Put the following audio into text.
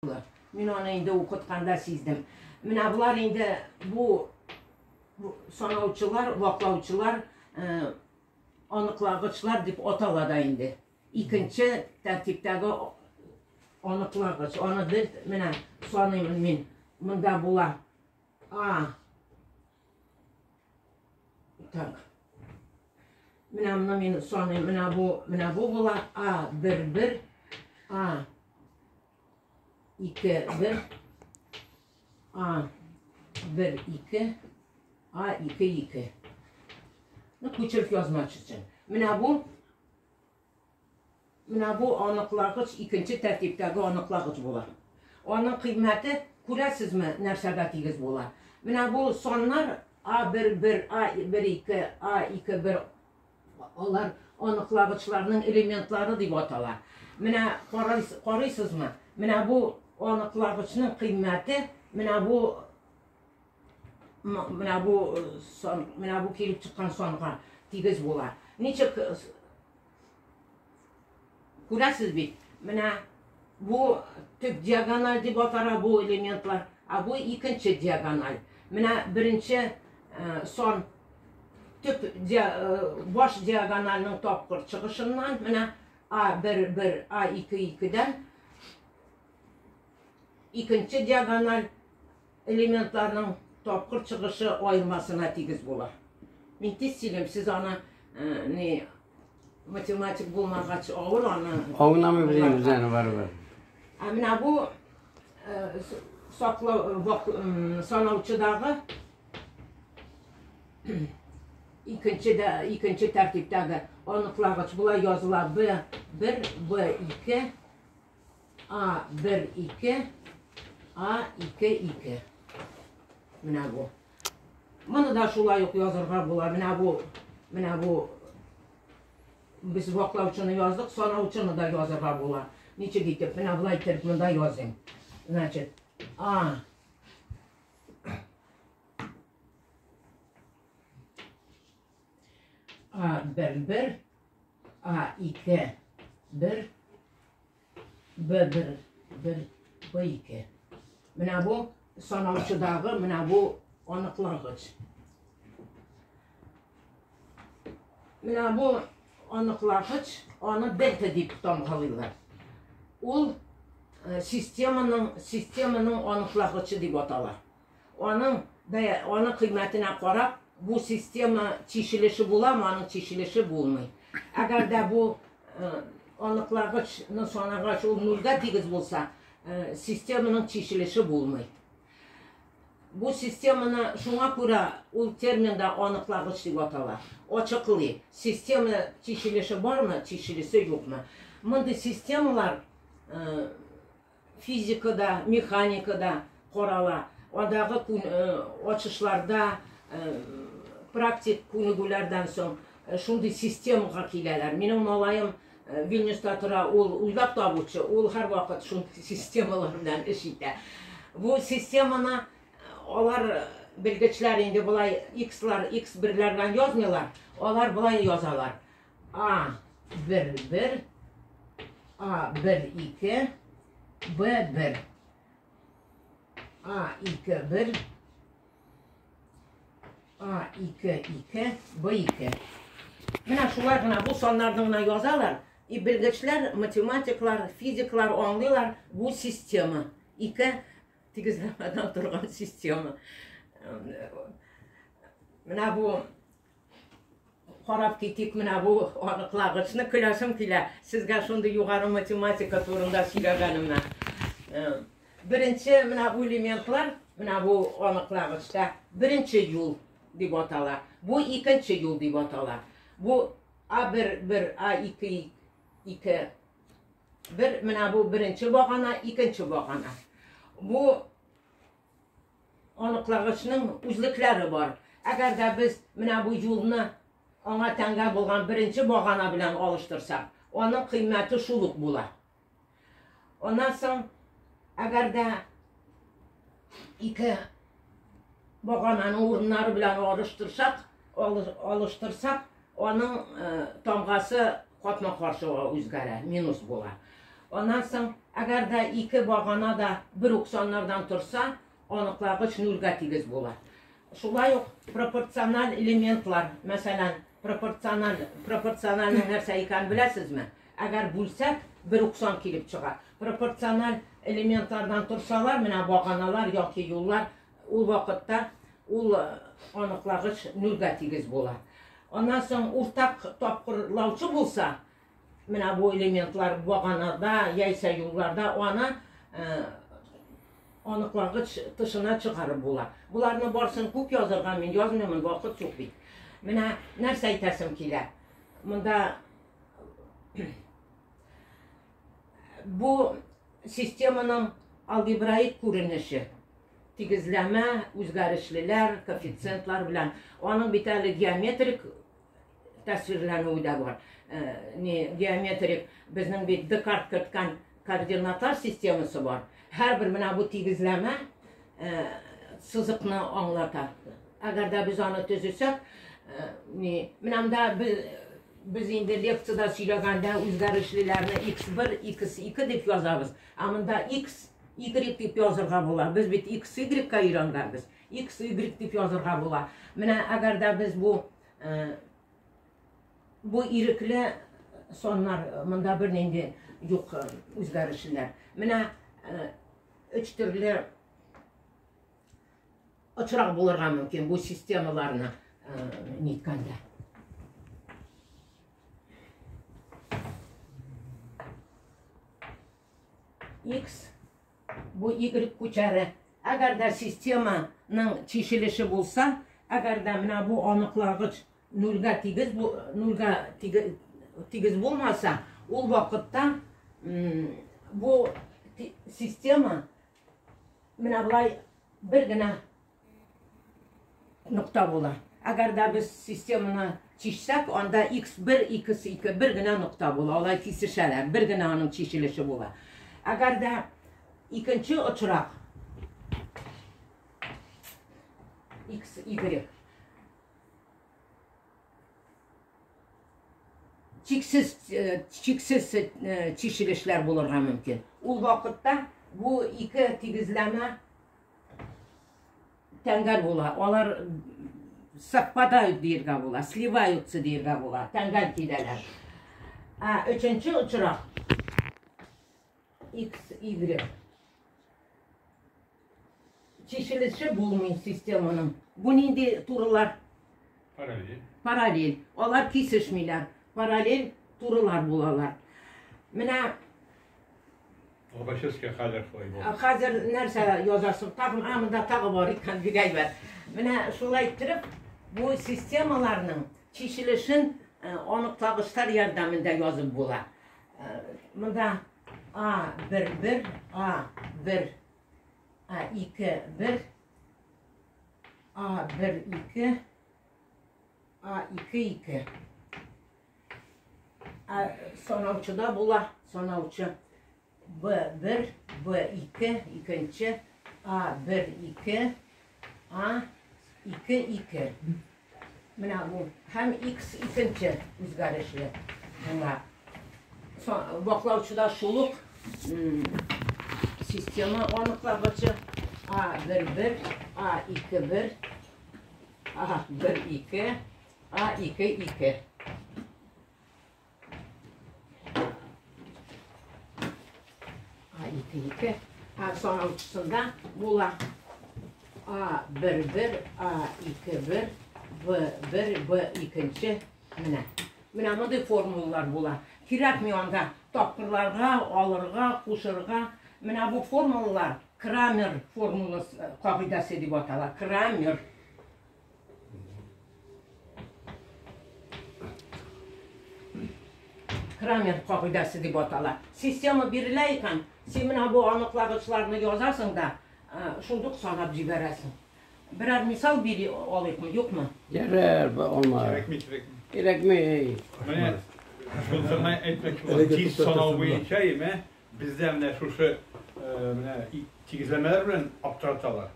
Men onu indi okutqanda sezdim. Mine bular indi bu sanavçılar, vaklavçılar, anıqlağıçlar deb atalada indi. İkinci tərtibdəki anıqlağıç. Onudur, mine sanayım men. Mında bular. Tak. Mine bunu men sanayım. Mine bu bular A11, A21, A12, A22. Köçürüp yazmak için. Mine bu anıqlağıç ikinci tərtibdəki anıqlağıç bular. Onun qiyməti görəsizmi nərsədə tigiz bular. Mine bu sonlar A11, A12, A21 onlar anıqlağıçlarının elementleri deb atalar. Mine qarıysızmı? Mine bu anıqlağıçının qiyməti mine bu kelib çıxan sonğa tigiz bular. Neçə görəsiz bit. Mine bu tüp diagonal deb atalar bu elementler. Bu ikinci diagonal. Mine birinci son tüp baş diagonalının tapqır çıxışından mine A11, A22'den ikinci diagonal elementlerinin tapqır çıxışı ayırmasına tigiz bular. Men tez söyleyeyim, siz ona matematik bulmağaç ağır onu. Ağına mı bileyim üzerine var. Mine bu sanavçıdağı ikinci tərtibdəki anıqlağıç bular yazılar B1, B2, A12, A22. Mine bu. Bunu da şulay yok yazırlar bular. Mine bu biz vaklavçını yazdık, sanavçını da yazırlar bular. Neçə getib, mine bulay tərkimində yazayım. Значит, A11, A21, B1, B2. Mine bu sanavçıdağı, mine bu anıqlağıç. Mine bu anıqlağıç, onu delta deb tamğalıylar. Ol sistemanın anıqlağıçı deb atalar. Onun qiymətinə qarab, bu sistema çeşilişi bular, onun çeşilişi bulmayı. Eğer de bu anıqlağıçın sonağaç o nolga tigiz bolsa, sistemanın çeşilişi bulmayı. Bu sistemana şuna göre o terminde anıqlağıç deb atalar. Açıqlı, sistema çeşilişi var mı, çeşilişi yok mu? Mında sistemalar fizikada, mexanikada qaralar. Odağı açışlarda, praktik könügülərdən son şunday sistemaga kilələr. Menim olayım Vilniusda tura, ol uylab tapıcı, ol hər vaxt şunday sistemalardan iş etə. Bu sistemana onlar bilgiçlər indi bulay X1'lərdən yazmıyorlar. Onlar bulay yazalar. A11, A12, B1, A21, A22, B2. Mine şular bu sonlardan yazarlar. Bilgiçler, matematikler, fizikler anlıyorlar bu sistemi. Tigizlemeden durgan sistemi. Mine bu qarab ketik, mine bu anıqlağıçını küləsim kilə. Sizge şunda yukarı matematika turunda söyləganımdan. Birinci mine bu elementler, mine bu anıqlağıçda birinci yol deb atalar. Bu ikinci yol deb atalar. Bu A11, A22, mine bu birinci bağana, ikinci bağana. Bu anıqlağıçının üzlükleri var. Eğer de biz mine bu yolunu ona təngə bulğan birinci bağana bilen alıştırsaq, onun qiyməti şuluq bular. Ondan sonra eğer de iki bağananın urunları bilen alıştırsak, onun tamğası qatma qarşı üzgərə, minus bular. Ondan sonra Eğer de iki bağana da 1.90'lardan tursa, aniqlagıç 0'ga tigiz bolar. Şulay yok proporsional elementler, mesela proporsional nerse iken bilesizmi? Eğer bulsak 1.90 kilip çıkar. Proporsional elementlerden tursalar, mena bağanalar yoki yollar, o vakitte aniqlagıç 0'ga tigiz bolar. Ondan sonra ortak topqırlavçı bulsa, mena bu elementler bağanada, yaysa yollarda ona aniqlagıç dışına çıkarıp bular. Bularını barsın kuk yazırgan, men yazmıyorum, vakit çok bit. Mena nerse aytasım kiler. Bunda bu sistemanın algebraik görünüşü, tigizleme, özgərişliler, koefficientler bilen, onun bir tane geometrik tasvirlerini da var. Geometrik, bizim bir Descartes kırtkan koordinatlar sistemisi var. Her bir mena bu tigizleme sızıqını anlatar. Eğer de biz onu tüzürsek, menam da biz indi leksiyada söyləyəndə özgərişlilərini x1, x2 dep yazarız. Amma da x, y dep yazırğa bolar. Biz bit x, y-qa öyrənərdik. X, y dep yazırğa bolar. Menə əgər də biz bu irikli sonlar, mında bir neydi yok özgərişlilər. Menə üç türlü açıraq bulurğa mümkün bu sistemalarını nitkanda. X, bu Y köçəri. Eğer de sistemanın çeşilişi bulsa, eğer de mena bu aniqlagıç 0'ga tigiz bulmasa, o vakitte bu sistema mena bulay bir gina nokta bolar. Eğer de biz sistemini çeşsek, onda x1, x2 bir gina nokta bolar. Olay kesişerler, bir gina onun çeşilişi bolar. Eğer de ikinci uçurak x, y çeksiz çeşilişler bulurğa mümkün. O vakitte bu iki tigizleme tengel bolar. Onlar sappada deyirga bolar, slivayutsı deyirga bolar, tengel kideler. Üçüncü uçurak x, y çeşilişi bulmayın sistemanın. Bu neydi turlar? Paralel. Onlar kesişmiler. Paralel turlar bularlar. Mena hazır nerse yazarsın, takım amında tağı var iken bir gay var. Mena şulay ettirip bu sistemalarının çeşilişin aniqlagıçlar yardımında yazıp bular. Mında A1, A1, A2, 1, A1, 2, A2, 2. Sonavçıda bular. Sonavçı B1, B2, ikinci, A1, 2, A2, 2. Mena bu hem x ikinci özgərişli. Baklavçıda şuluk sistema aniqlagıcı A1, 1, A2, 1, A1, 2, A2, 2. A2, 2. Sonrasında bular A1, 1, A2, 1, B1, B2. Mena bu formüllər bular. Kiratmıyor da tapırlarga, alırga, kuşurga. Mena bu formüllər Kramer formülası kaidası deb atalar. Kramer. Kramer kaidası deb atalar. Sistema belirləyən, sen mena bu aniqlagıçlarını yazarsın da şunduq sanab jiberəsin. Birer misal biri alayım mı, yok mu? Gerek olmaz. Gerek mi? Şunu etmek için sanal bir şey mi? Bizden de şu tigizlemeler bilen aptaratarlar.